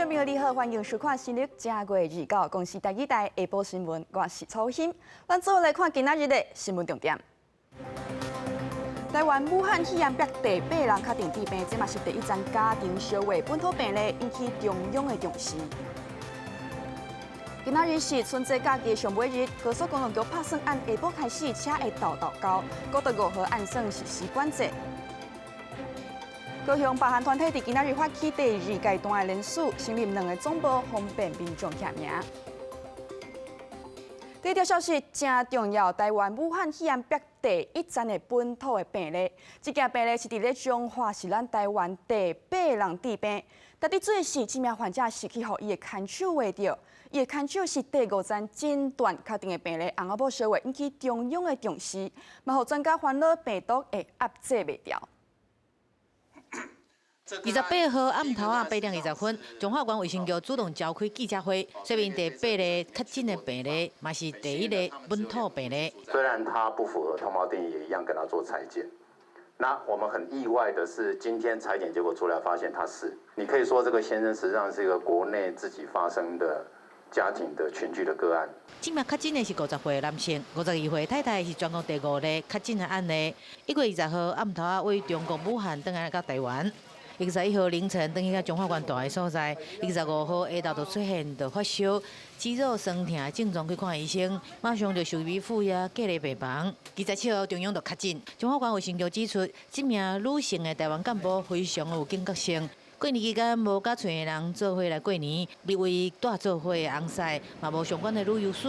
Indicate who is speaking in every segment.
Speaker 1: 众朋友你好，欢迎收看新历正月29，公司第一台下晡新闻，我是曹欣。咱做来看今仔日的新闻重点。台湾武汉肺炎逼第8人确定致病，这嘛是第一宗家庭烧话本土病例，引起中央的重视。今仔日是春节假期上尾日，高速公路局拍算按下晡开始车会道交，国道5号按算实施管制。高雄罢韩团体伫今仔日发起第2阶段的联署，成立2个总部，方便民众签名。第一条消息真重要，台湾武汉肺炎逼第一宗的本土的病例，这件病例是伫咧彰化，是咱台湾第8人致病。但伫最是，这名患者是去互伊的看守画着，伊的看守是第5站诊断确定的病例，红阿母烧话引起中央的重视，嘛互专家烦恼病毒会压制袂掉。
Speaker 2: 28号暗头8点20分，中华关卫生局主动召开记者会，说明第8例确诊的病例，嘛是第1例本土病例。
Speaker 3: 虽然他不符合通报定义，也一样跟他做采检。那我们很意外的是，今天采检结果出来，发现他是。你可以说这个先生实际上是一个国内自己发生的家庭的群聚的个案。
Speaker 2: 今麦确诊的是50岁男性，52岁太太是全国第5例确诊的案例。1月20号暗头为中国武汉转来到台湾。21号凌晨，登去到中华关大个所在。25号下昼就出现发烧、肌肉酸痛症状，去看医生，马上就受医负压隔离病房。27号中央就确诊。中华关卫生局指出，这名女性的台湾干部非常有警觉性。过年期间无甲厝的人做伙来过年，你为带做伙的翁婿，嘛无相关的旅游史。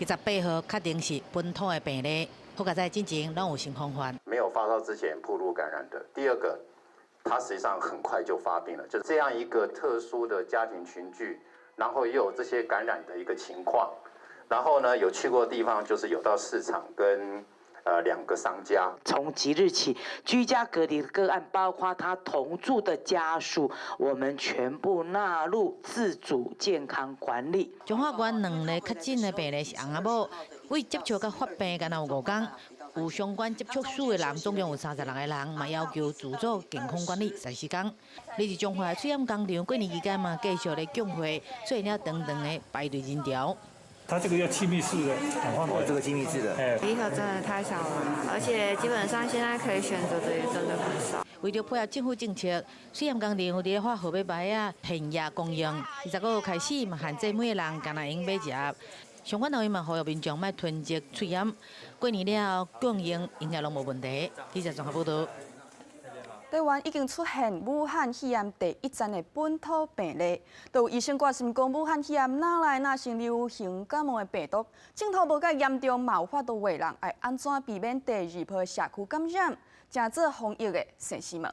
Speaker 2: 28号确定是本土的病例，好在进前拢有性方法。
Speaker 3: 没有发烧之前暴露感染的。第二个。他实际上很快就发病了，就这样一个特殊的家庭群聚，然后又有这些感染的一个情况，然后呢，有去过的地方就是有到市场跟2个商家。
Speaker 4: 从即日起，居家隔离的个案，包括他同住的家属，我们全部纳入自主健康管理。
Speaker 2: 中华关2例确诊的病例是翁阿母，为接触甲发病敢有5天。有相关接触史的人，总共有36个人，嘛要求自主健康管理14天。你是中华水验工厂过年期间嘛，继续咧供货，出现了长长的排队人潮。
Speaker 5: 它这个要气密式的，
Speaker 6: 这个气密式的，
Speaker 7: 里头真的太少了，而且基本上现在可以选择的也真的很少。
Speaker 2: 为了配合政府政策，水验工厂有伫发号码牌啊，限夜供应。25号开始嘛，限制每个人敢若用买食。相关单位嘛，呼吁民众莫囤积喙烟，过年了后供应应该拢无问题。记者综合报道。
Speaker 1: 台湾已经出现武汉肺炎第一宗的本土病例，都有医生关心讲武汉肺炎哪来那是流行感冒的病毒，镜头无介严重，嘛有法度话人要安怎避免第2波社区感染，正做防疫的生死门。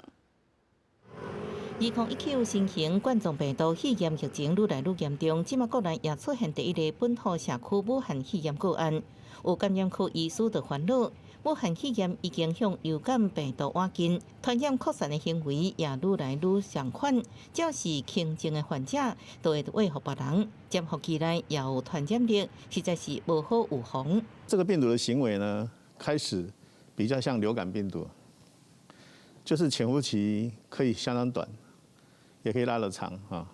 Speaker 8: 2019新型冠状病毒肺炎疫情愈来愈严重，即马国内也出现第1例本土社区武汉肺炎个案。有感染科医师就烦恼，武汉肺炎已经向流感病毒晚近，传染扩散的行为也愈来愈常款。只要是轻症的患者，都会喂予别人，接触起来也有传染力，实在是无好预防。
Speaker 9: 这个病毒的行为呢，开始比较像流感病毒，就是潜伏期可以相当短。也可以拉得长啊，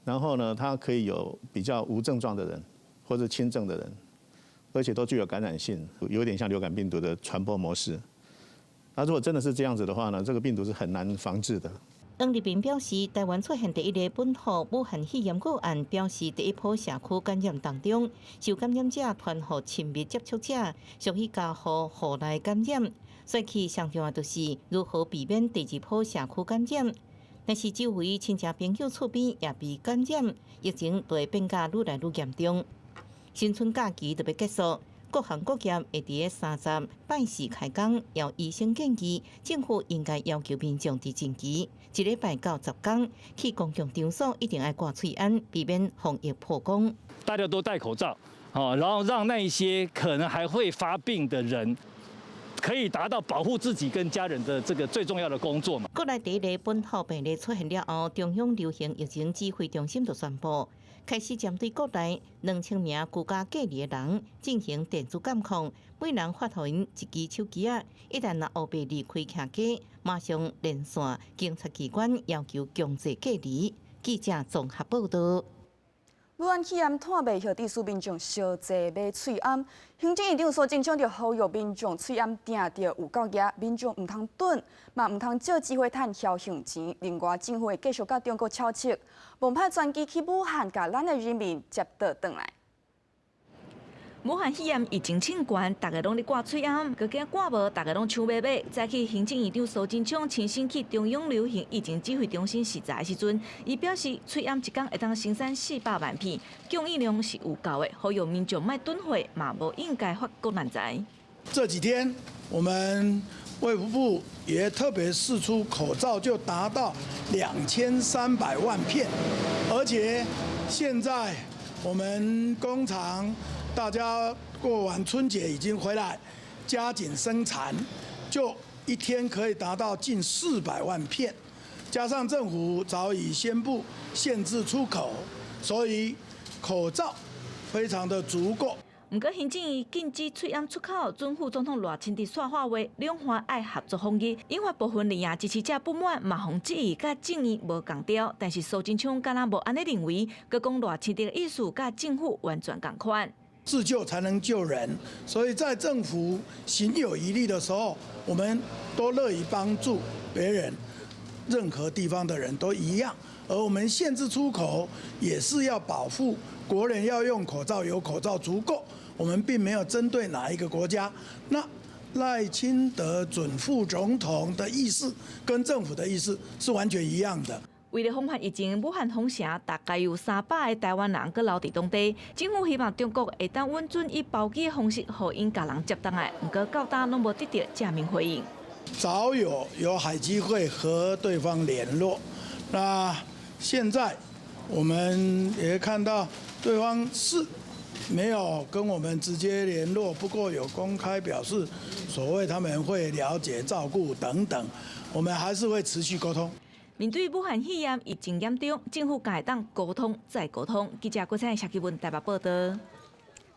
Speaker 9: 然后呢，它可以有比较无症状的人或者轻症的人，而且都具有感染性，有点像流感病毒的传播模式。那如果真的是这样子的话呢，这个病毒是很难防治的。
Speaker 8: 黄立斌表示，台湾出现第1例本土武汉肺炎个案，表示第1波社区感染当中，受感染者传予亲密接触者，属于家户互内感染。所以上重要就是如何避免第2波社区感染。但是周围亲戚朋友厝边也被感染，疫情就会变加愈来愈严重。新春假期就要结束，各行各业会伫30拜四开工，要医生建议，政府应该要求民众伫前期1礼拜到10天去公共场所一定要挂喙安，避免防疫破功。
Speaker 5: 大家都戴口罩，然后让那一些可能还会发病的人。可以达到保护自己跟家人的这个最重要的工作嘛。
Speaker 8: 国内第1例本土病例出现了后，中央流行疫情指挥中心就宣布，开始针对国内2000名居家隔离的人进行电子监控，每人发予因一支手机啊，一旦若后背离开徛家，马上连线警察机关要求强制隔离。记者综合报道。
Speaker 1: 武汉肺炎炭卖后，致使民众烧济买喙罨。行政院长苏贞昌就呼吁民众喙罨定着有够额，民众唔通囤，嘛唔通借机会赚侥幸钱。另外，政府会继续甲中国敲切，无派专机去武汉，甲咱的人民接倒转来。
Speaker 10: 武汉肺炎疫情清悬，大家拢咧挂喙罨，佮惊挂无，大家拢抢买买。早起行政院长苏贞昌亲身去中央流行疫情指挥中心视察的时阵，伊表示喙罨一工会当生产400万片，供应量是有够的，呼吁民众莫囤货，嘛无应该发国难财。
Speaker 11: 这几天我们卫福部也特别释出口罩就达到2300万片，而且现在我们工厂。大家过完春节已经回来，加紧生产，就一天可以达到近400万片，加上政府早已宣布限制出口，所以口罩非常的足够。
Speaker 10: 不过，行政院禁止喙罨出口，准副总统赖清德说话话，两方爱合作防疫，引发部分利亚支持者不满，马洪质疑甲正义无共调。但是苏贞昌敢若无安尼认为，佮讲赖清德的意思甲政府完全共款。
Speaker 11: 自救才能救人，所以在政府行有余力的时候，我们都乐于帮助别人，任何地方的人都一样。而我们限制出口，也是要保护国人要用口罩，有口罩足够。我们并没有针对哪一个国家。那赖清德准副总统的意思跟政府的意思是完全一样的。
Speaker 10: 为了防范疫情，武汉封城，大概有300个台湾人搁留伫当地。政府希望中国会当稳准以包机的方式，互因家人接档来，不过到今拢无得到正面回应。
Speaker 11: 早有海基会和对方联络，那现在我们也看到对方是没有跟我们直接联络，不过有公开表示，所谓他们会了解、照顾等等，我们还是会持续沟通。
Speaker 10: 面对武汉肺炎疫情严重，政府该当沟通再沟通。记者郭灿夏基文台北报道。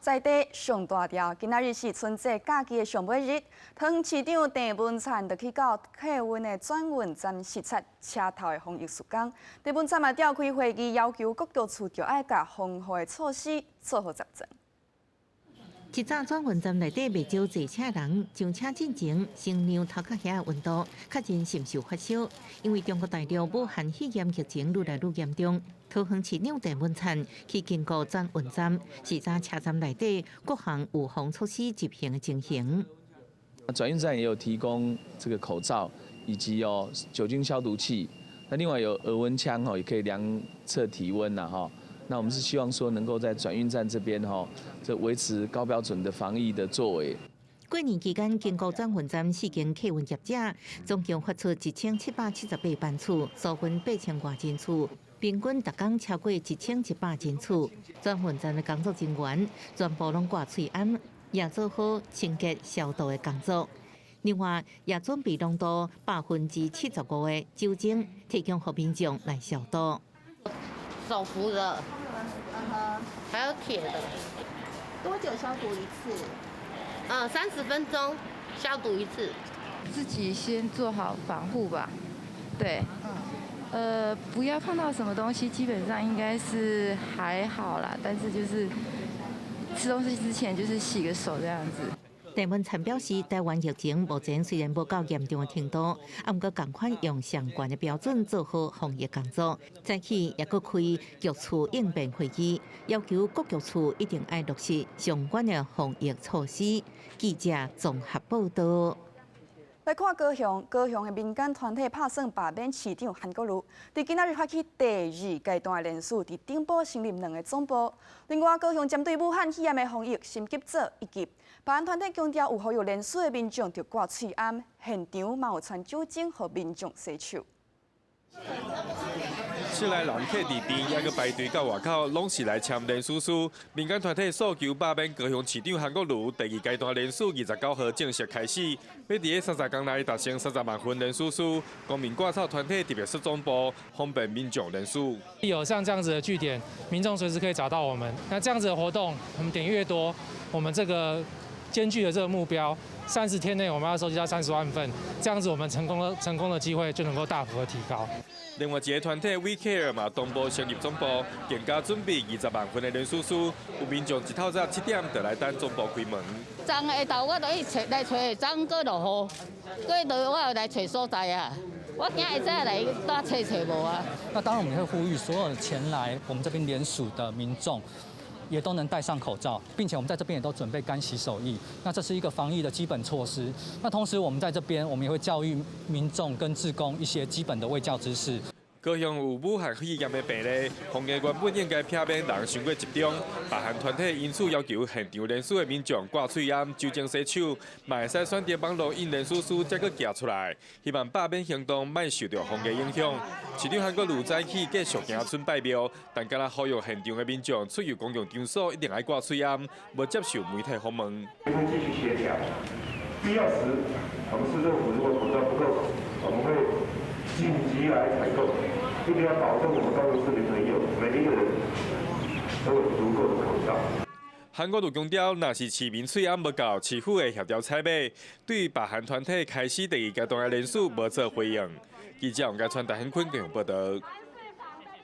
Speaker 1: 在地上大条，今仔日是春节假期的上尾日，桃园市长郑文灿就去到客运的转运站视察车头的防疫施工。郑文灿嘛召开会议，要求各局处就要甲防护的措施做好执政。
Speaker 8: 一早转运站内底未少坐车人，上车进前先量头壳遐温度，确认甚受发烧。因为中国大陆武汉肺炎疫情愈来愈严重，桃园市长郑文灿去经过转运站，视察车站内底各项预防措施执行的情形。
Speaker 12: 转运站也有提供这个口罩，以及酒精消毒器。那另外有额温枪也可以量测体温呐那我们是希望说能够在转运站这边这维持高标准的防疫的作为。
Speaker 8: 过年期间，经过转运站4间客运业者，总共发出1778班次，数分8000多人次，平均每天超过1100人次。转运站的工作人员全部拢挂喙罨，也做好清洁消毒的工作。另外，也准备浓度75%的酒精，提供给民众来消毒。
Speaker 13: 手扶的，还有铁的。
Speaker 14: 多久消毒一次
Speaker 13: ？30分钟消毒一次。
Speaker 15: 自己先做好防护吧，对，不要碰到什么东西，基本上应该是还好啦，但是就是吃东西之前就是洗个手这样子。
Speaker 8: 郑文灿表示，台湾疫情目前虽然无到严重的程度，不过同款用相关的标准做好防疫工作。早起也搁开局处应变会议，要求各局处一定要落实相关的防疫措施。记者综合报道。
Speaker 1: 来看高雄的民间团体拍算罢免市长韩国瑜，伫今仔日发起第2阶段的联署，伫顶部成立2个总部。另外，高雄针对武汉肺炎的防疫心急做1级，办案团体强调，有呼吁联署的民众着挂喙罨，现场嘛有传酒精予民众洗手。
Speaker 16: 出来人客伫边，还阁排队到外口，拢是来签联署书。民间团体诉求罢免高雄市长韩国瑜，第2阶段联署29号正式开始，要伫个30天内达成30万份联署书。公民挂草团体特别设总部，方便民众联署。
Speaker 17: 有像这样子的据点，民众随时可以找到我们。那这样子的活动，我们点越多，我们这个艰巨的这个目标30天内我们要收集到30万份，这样子我们成功的机会就能够大幅的提高。
Speaker 16: 另外一个团体 WeCare 嘛，同步成立总部，更加准备20万份的人数数，有民众一透早7点就来等总部开门。
Speaker 13: 昨下昼我就去来找，昨过落雨，过落我又来找所在啊。我今下早来搭找无啊。
Speaker 18: 那当然，我们会呼吁所有前来我们这边联署的民众，也都能戴上口罩，并且我们在这边也都准备干洗手液。那这是一个防疫的基本措施。那同时，我们在这边我们也会教育民众跟志工一些基本的卫教知识。
Speaker 16: 高雄有武汉肺炎的病例，防疫原本应该避免人伤过集中，罢韩团体因此要求现场联署的民众挂嘴烟、酒精洗手，嘛会使选择网络因联署书再搁寄出来，希望罢免行动莫受到防疫影响。市长韩国瑜早起继续行村拜庙，但敢若呼吁现场的民众出入公共场所一定要挂嘴烟，无接受媒体访问。
Speaker 19: 会继续协调，必要时，我们市政府如果口罩不够，我们会紧急来采购。一定要保证我们高雄市民朋友每一个人都有足够的口罩。
Speaker 16: 韩国瑜强调，若是市民喙烟无够，市府会协调采买。对于罢韩团体开始第2阶段的联署无做回应。记者王家川、大兴坤共同报道。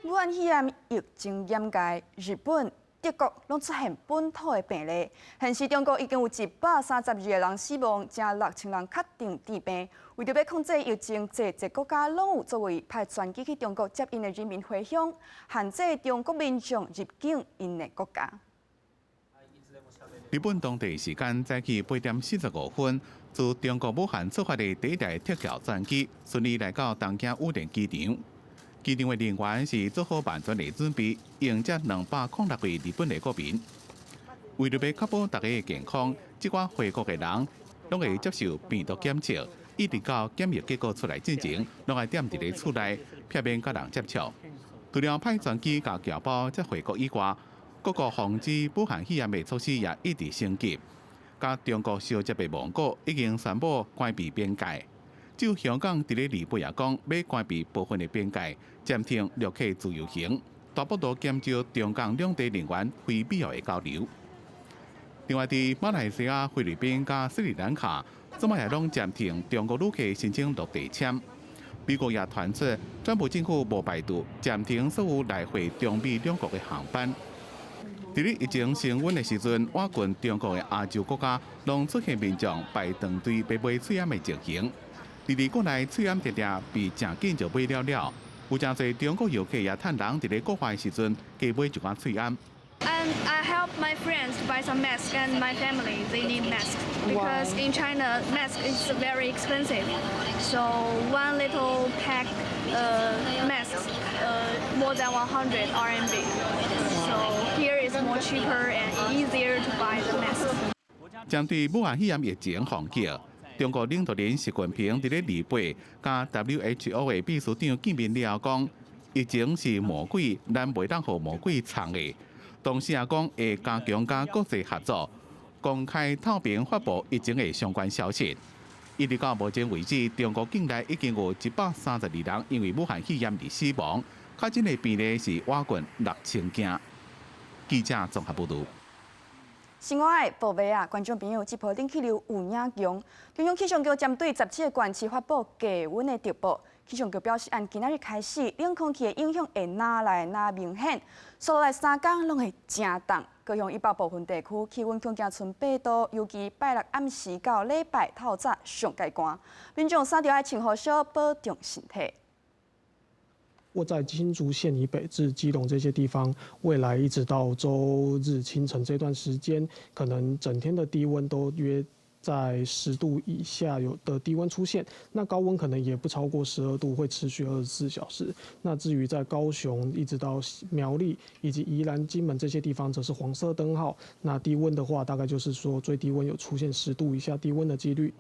Speaker 1: 武汉肺炎疫情掩盖，日本、德国拢出现本土的病例。现时中国已经有132个人死亡，正6000人确定治病。为着要控制疫情，侪国家拢有作为派专机去中国接因的人民回乡，限制中国民众入境因的国家。
Speaker 20: 日本当地时间早起8点45分，自中国武汉出发的第1台特调专机顺利来到东京羽田机场。机场的人员是做好万全的准备，迎接206位日本的国民。为了要确保大家的健康，这款回国的人拢会接受病毒检测，一直到检疫结果出来之前，拢会踮伫咧厝内，避免甲人接触。除了派专机甲侨胞才回国以外，各国防止武汉肺炎的措施也一直升级。甲中国相接的蒙古已经宣布关闭边界。只有香港伫咧2月也讲要关闭部分的边界，暂停陆客自由行，大幅度减少中港两地人员非必要的交流。另外，伫马来西亚、菲律宾甲斯里兰卡，怎么也拢暂停中国旅客申请落地签。美国也传出，川普政府无排除暂停所有来回中美两国的航班。伫咧疫情升温的时阵，我国中国的亚洲国家拢出现民众排长队要买喙烟的情形。伫国内喙烟常常被正紧就买了，有真侪中国游客也趁人伫咧国外的时阵，加买一罐喙烟。
Speaker 21: And I help my friends to buy some masks, and my family they need masks because in China mask is very expensive. So one little pack masks more than 100 RMB. So here is more cheaper and easier to buy the masks.
Speaker 20: 针对武汉肺炎疫情防疫，中国领导人习近平伫咧2月甲 WHO 的秘书长见面了后讲，疫情是魔鬼，咱袂当互魔鬼藏的。同时也讲会加强甲国际合作，公开透明发布疫情的相关消息。一直到目前为止，中国境内已经有132人因为武汉肺炎而死亡，确诊的病例是瓦近6000件。记者综合报道。
Speaker 1: 新外的报媒观众朋友，这波冷气流有影响。中央气象局针对17个县市发布低温的特报。气象局表示，按今仔日开始，冷空气的影响会哪来哪明显，接下来3天拢会真冻。高雄以北部分地区气温恐惊剩8度，尤其拜六暗时到礼拜透早上介寒，民众衫着爱穿好小，保重身体。
Speaker 22: 或在新竹县以北至基隆这些地方，未来一直到周日清晨这段时间，可能整天的低温都约在10度以下有的低温出现，那高温可能也不超过12度，会持续24小时。那至于在高雄一直到苗栗以及宜兰、金门这些地方，则是黄色灯号。那低温的话，大概就是说最低温有出现10度以下低温的几率。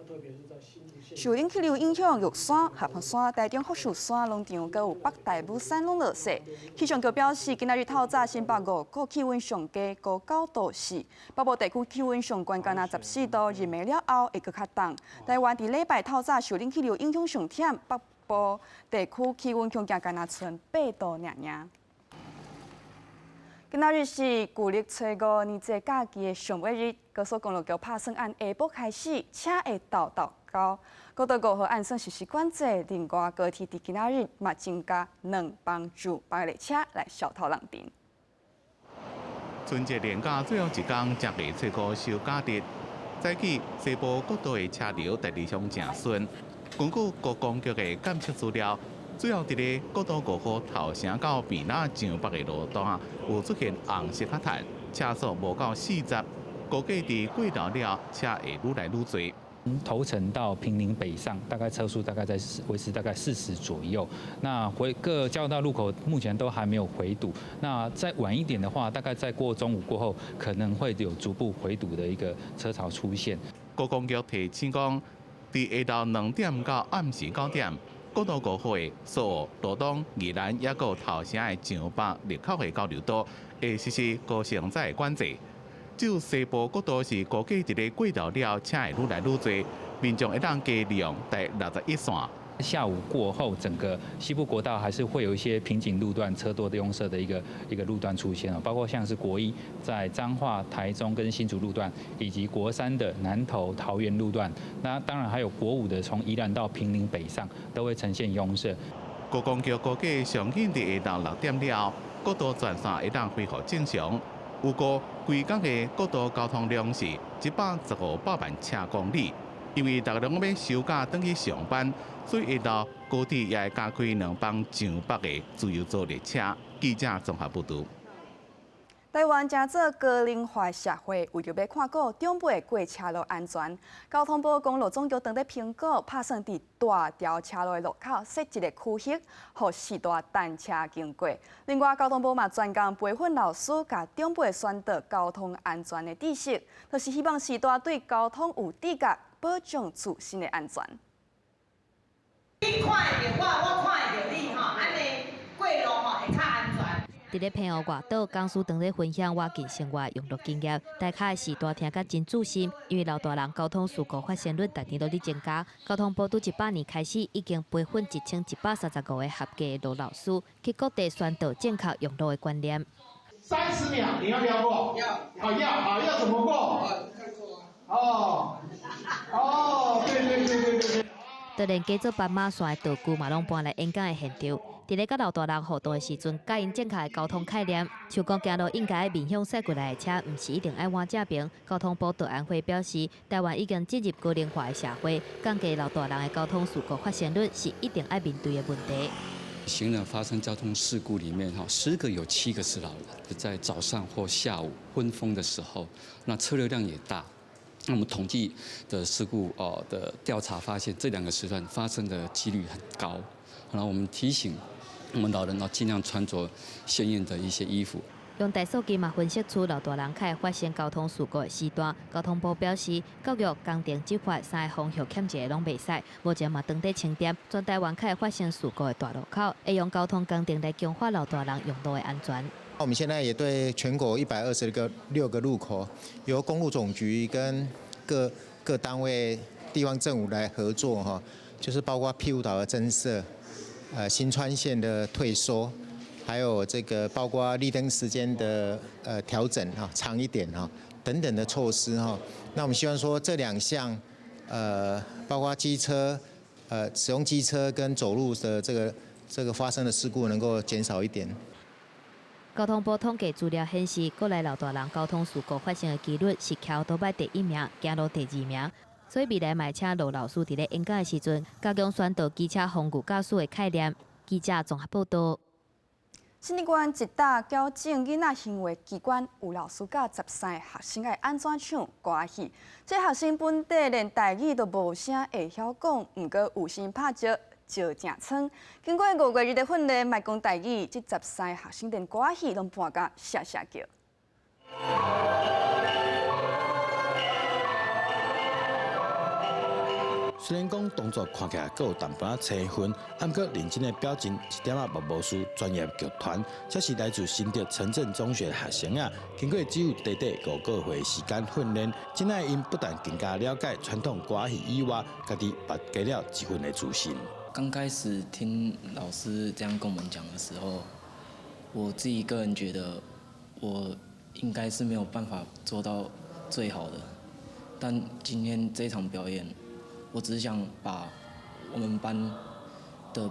Speaker 1: 受冷气流影响，玉山、合欢山、台中福寿山农场，佮有北大武山拢落雪。气象局表示，今仔日透早新北5个气温上低，9度4，北部地区气温上悬，干那14度，日暝了后会搁较冻。台湾伫礼拜透早受冷气流影响上忝，北部地区气温恐惊干那剩8度尔。今仔日是旧历初五年节假期的上尾日，高速公路桥拍算按下晡开始，车会道到。国道5号按算实施管制，另外高铁伫今仔日嘛增加2帮助把列车来消透人阵。
Speaker 20: 春节连假最后一天，正月初5收假日，早起西部国道的车流大致上正顺。根据国公局的监测资料，主要伫咧国道5号头城到避那上北的路段有出现红色卡碳，车速无到40，估计伫过道了，车会愈来愈多。
Speaker 3: 头城到平林北上，大概车速大概在维持大概40左右。那各交流道路口目前都还没有回堵。那再晚一点的话，大概在过中午过后，可能会有逐步回堵的一个车潮出现。
Speaker 20: 国公局提醒讲，伫下昼2点到暗时9点，国道5号的所有罗东、宜兰也有头城的上北入口的交流道，会实施高承载管制。只有西部国道是估计伫咧过道了，车会愈来愈多，民众会当加利用第61线。
Speaker 3: 下午过后，整个西部国道还是会有一些瓶颈路段、车多拥塞的一个路段出现啊，包括像是国一在彰化、台中跟新竹路段，以及国三的南投、桃园路段。那当然还有国五的从宜兰到平林北上，都会呈现拥塞。
Speaker 20: 国公局估计上紧伫下昼6点了，国道全线会当恢复正常。有估规港的国道交通量是115万车公里。因为大家拢要休假转去上班，所以下昼高铁也会加开2班上北的自由座列车。记者综合报道。
Speaker 1: 台湾正做高龄化社会，为着要看顾长辈过车路安全，交通部公路总局当地评估，打算伫大条车路的路口设一个区域，让4大单车经过。另外，交通部嘛专工培训老师，甲长辈宣导交通安全的知识，就是希望4大对交通有知觉，保障自身的安全。
Speaker 4: 你看得到我看得到你吼，安尼过路吼会较安全。
Speaker 23: 伫咧平湖外岛，讲师当咧分享外境生活用路经验，大家是大听甲真注心，因为老大人交通事故发生率逐年都在增加。交通部拄100年开始，已经培训1135个合格的路老师，去各地宣导正确用路的观念。
Speaker 24: 30秒，你要不要过？要怎么过？对。
Speaker 23: 当然，加做斑马线的道具嘛，拢搬来演讲的现场。伫咧甲老大人互动的时阵，教因正确的交通概念，像讲行路应该面向驶过来的车，毋是一定爱往正边。交通部道安会表示，台湾已经进入高龄化的社会，降低老大人的交通事故发生率是一定爱面对的问题。
Speaker 25: 行人发生交通事故里面，10个有7个是老人，在早上或下午昏风的时候，那车流量也大。那我们统计的事故的调查发现，这2个时段发生的几率很高。然后我们提醒我们老人尽量穿着鲜艳的一些衣服。
Speaker 23: 用大数据嘛分析出老大人较会发生交通事故的时段。交通部表示，教育、工程、执法3个方向欠一个拢袂使。目前嘛当地清点全台湾较会发生事故的大路口，会用交通工程来强化老大人用路的安全。
Speaker 6: 我们现在也对全国126个路口，由公路总局跟各单位、地方政府来合作哈，就是包括庇护岛的增设，新川线的退缩，还有这个包括绿灯时间的调整哈，长一点哈等等的措施哈。那我们希望说这2项包括机车使用机车跟走路的这个发生的事故能够减少一点。
Speaker 23: 交通部统计资料显示，国内老大人交通事故发生的几率是桥倒摆第1名，行路第2名。所以未来买车路老师伫咧演讲的时阵，加强宣导机车防护驾驶的概念。记者综合报道。
Speaker 1: 新竹县一大矫正囡仔行为机关有老师教13个学生爱安怎唱歌戏，这学生本地连台语都无啥会晓讲，毋过有心拍照。照正床，经过5个月的训练，卖讲台语，这13个学生连歌戏拢搬甲写叫。
Speaker 26: 虽然讲动作看起来阁有淡薄仔青分，不过认真的表情一点也无无输专业剧团。这是来自新竹城镇中学的学生啊，经过只有短短5个月时间训练，真爱因不但更加了解传统歌戏以外，家己也加了几分的自信。
Speaker 27: 刚开始听老师这样跟我们讲的时候，我自己个人觉得
Speaker 2: 我应该是没有办法做到最好的，但今天这场表演，我只是想把我们班的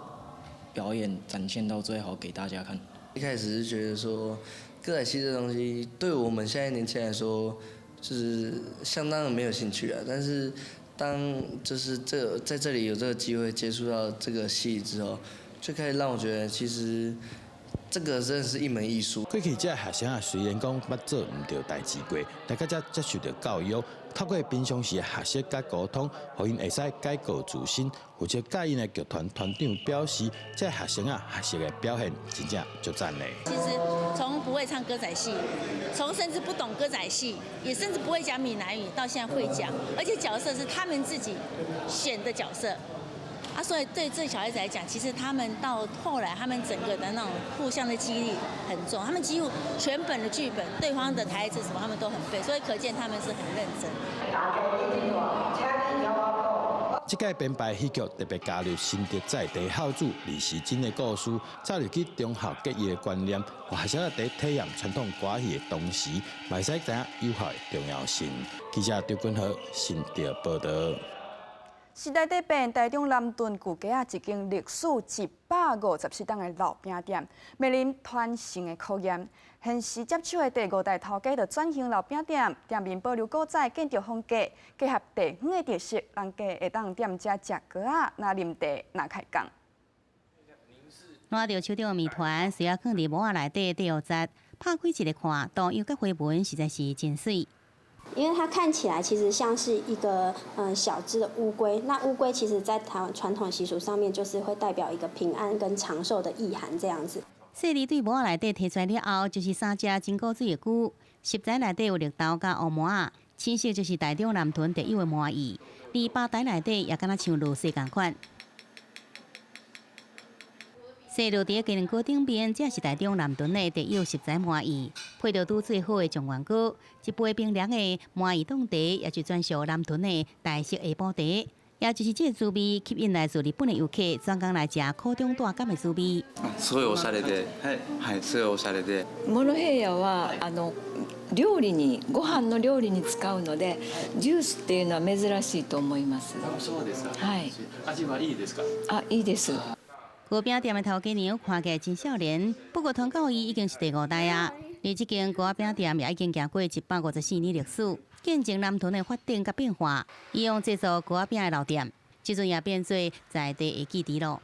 Speaker 2: 表演展现到最好给大家看。
Speaker 5: 一开始是觉得说，歌仔戏这东西对我们现在年轻人来说，就是相当的没有兴趣啊。但是当就是在这里有这个机会接触到这个戏之后，就开始让我觉得其实这个真的是一门艺术。
Speaker 26: 过去这学生虽然讲捌做唔到代志过，但佮才接受到教育，透过平常时的学习甲沟通，互因会使改过自新。负责教因的剧团团长表示，这学生学习的表现真正足赞嘞。
Speaker 7: 其实从不会唱歌仔戏，从甚至不懂歌仔戏，也甚至不会讲闽南语，到现在会讲，而且角色是他们自己选的角色。所以对这小孩子来讲，其实他们到后来，他们整个的那种互相的记忆力很重，他们几乎全本的剧本、对方的台词什么，他们都很背，所以可见他们是很认真。
Speaker 26: 这届编排戏剧特别加入新竹在地孝子李时珍的故事，走入去中校结义的观念，和学生在体验传统歌戏的同时，嘛会使知影友好的重要性。记者刘君豪新竹报道。
Speaker 1: 时代在变，台中南屯旧街一间历史154档的老饼店，面临传承的考验。现时接手的第5代头家，就转型老饼店，店面保留古早建筑风格，结合地方的特色，人家会当踮遮食糕仔、拿啉茶、拿开讲。
Speaker 9: 拿着手中的面团，随后放伫模仔内底第2节，拍开一个看，图样甲花纹实在是真水。
Speaker 10: 因为它看起来其实像是一个小只的乌龟，那乌龟其实在台湾传统习俗上面就是会代表一个平安跟长寿的意涵这样子。
Speaker 9: 细粒对模仔内底摕出来了后，就是3只真古水的龟，食材内底有绿豆甲乌麻仔，青色就是台中南屯特有的麻薏，而吧台内底也敢若像螺丝共款。西路伫个鸡蛋糕顶边，这是台中南屯的特有食材麻薏，配着拄最好的状元糕，一杯冰凉的麻薏冻茶，也是专属南屯的台式下晡茶。也就是这个滋味，吸引来自日本的游客专工来食苦中带甘的滋味。
Speaker 11: すごいおしゃれで、はい、すごいおしゃれで。
Speaker 27: モロヘイヤは料理にご飯の料理に使うので、ジュースっていうのは珍しいと思います。
Speaker 11: そうですか。
Speaker 27: はい。
Speaker 11: 味はいいですか？
Speaker 27: あ、いいです。
Speaker 9: 糕饼店的头家娘看起来真少年，不过传到伊已经是第5代啊。而这间糕饼店也已经行过154年历史，见证南屯的发展甲变化。伊用制作糕饼的老店，即阵也变做在地的基地咯。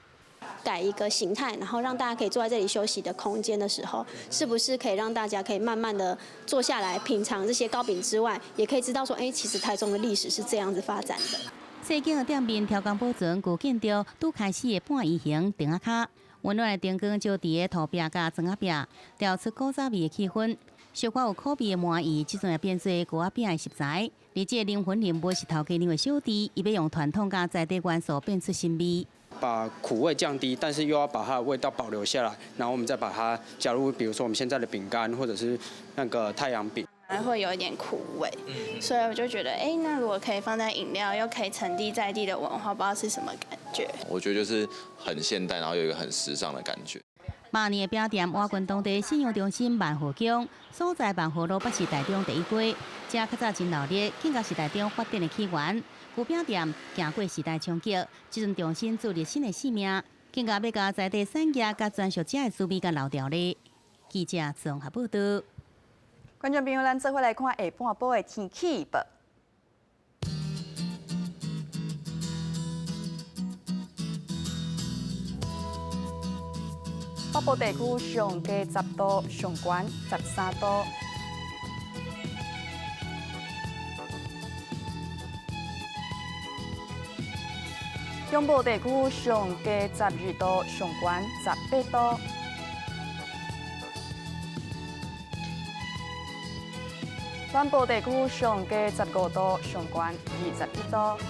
Speaker 10: 改一个形态，然后让大家可以坐在这里休息的空间的时候，是不是可以让大家可以慢慢的坐下来品尝这些糕饼之外，也可以知道说，其实台中的历史是这样子发展的。
Speaker 9: 西景的店面挑工保存旧建筑，拄开始的半圆形灯仔卡，温暖的灯光照伫个土饼甲砖仔饼，调出古早味的气氛。小可有可味的麻薏，即阵也变做糕仔饼的食材。而这灵魂人物是头家娘的小弟，伊要用传统甲在地元素变出新味。
Speaker 28: 把苦味降低，但是又要把它的味道保留下来，然后我们再把它加入，比如说我们现在的饼干，或者是那个太阳饼。
Speaker 21: 会有一点苦味，所以我就觉得，那如果可以放在饮料，又可以传递在地的文化，不知道是什么感觉。
Speaker 29: 我觉得就是很现代，然后有一个很时尚的感觉。
Speaker 9: 马年的饼店挖掘当地信用中心万和宫，所在万和路北是台中第一街，这较早真闹热，更加是台中发展的起源。旧饼店行过时代冲击，即阵重新注入新的生命，更加要甲在地产业甲专属者的滋味甲老调咧。记者综合报道。
Speaker 1: 观众朋友，咱做伙来看下半晡的天气报。北部地区上低10度，上悬13度。中部地区上低12度，上悬18度。南部地区上低15度，上悬21度。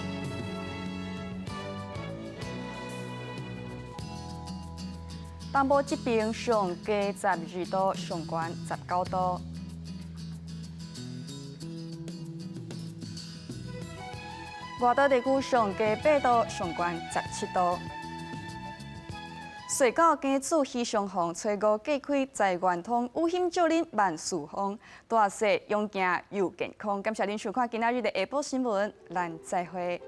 Speaker 1: 东部这边上低12度，上悬19度。外岛地区上低8度，上悬17度。隧到家主喜上风，找五隔开在圆通，有幸祝恁万事丰，大细永行又健康。感谢您收看今仔日的下晡新闻，咱再会。